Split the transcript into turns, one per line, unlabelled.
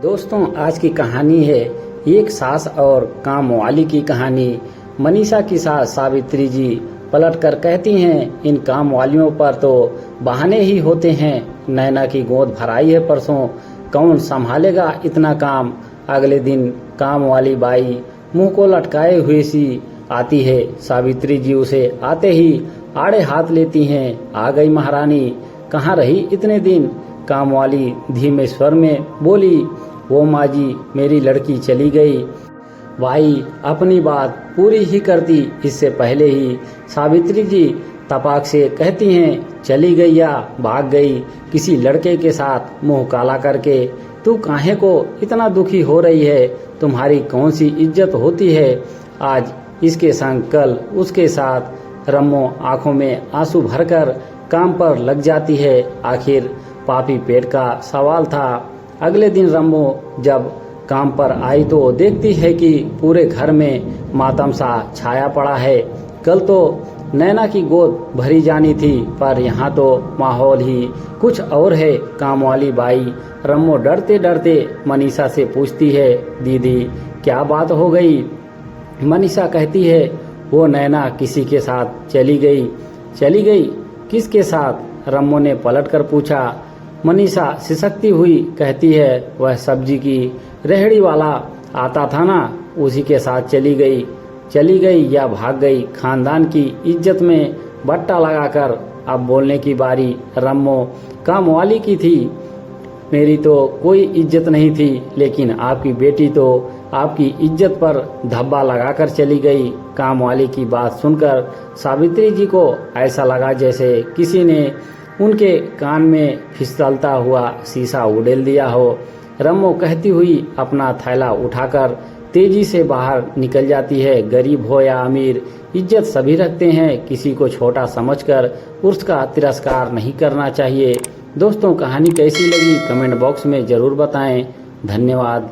दोस्तों, आज की कहानी है एक सास और काम वाली की कहानी। मनीषा की सास सावित्री जी पलट कर कहती हैं, इन काम वालियों पर तो बहाने ही होते हैं। नैना की गोद भराई है परसों, कौन संभालेगा इतना काम। अगले दिन काम वाली बाई मुंह को लटकाए हुए सी आती है। सावित्री जी उसे आते ही आड़े हाथ लेती हैं। आ गई महारानी, कहाँ रही इतने दिन। काम वाली धीमे स्वर में बोली, वो माँ जी, मेरी लड़की चली गई। भाई अपनी बात पूरी ही करती इससे पहले ही सावित्री जी तपाक से कहती हैं, चली गई या भाग गई किसी लड़के के साथ मुंह काला करके। तू काहे को इतना दुखी हो रही है, तुम्हारी कौन सी इज्जत होती है। आज इसके संग कल उसके साथ। रम्मो आंखों में आंसू भरकर काम पर लग जाती है। आखिर पापी पेट का सवाल था। अगले दिन रम्मो जब काम पर आई तो देखती है कि पूरे घर में मातम सा छाया पड़ा है। कल तो नैना की गोद भरी जानी थी, पर यहाँ तो माहौल ही कुछ और है। काम वाली बाई रम्मो डरते डरते मनीषा से पूछती है, दीदी क्या बात हो गई। मनीषा कहती है, वो नैना किसी के साथ चली गई। चली गई? किसके साथ? रम्मो ने पलट कर पूछा। मनीषा सिसकती हुई कहती है, वह सब्जी की रेहड़ी वाला आता था ना, उसी के साथ चली गई। चली गई या भाग गई, खानदान की इज्जत में बट्टा लगाकर। अब बोलने की बारी रम्मो काम वाली की थी। मेरी तो कोई इज्जत नहीं थी, लेकिन आपकी बेटी तो आपकी इज्जत पर धब्बा लगाकर चली गई। काम वाली की बात सुनकर सावित्री जी को ऐसा लगा जैसे किसी ने उनके कान में फिसलता हुआ शीशा उड़ेल दिया हो। रम्मो कहती हुई अपना थैला उठाकर तेजी से बाहर निकल जाती है। गरीब हो या अमीर, इज्जत सभी रखते हैं। किसी को छोटा समझकर उसका तिरस्कार नहीं करना चाहिए। दोस्तों, कहानी कैसी लगी कमेंट बॉक्स में ज़रूर बताएं। धन्यवाद।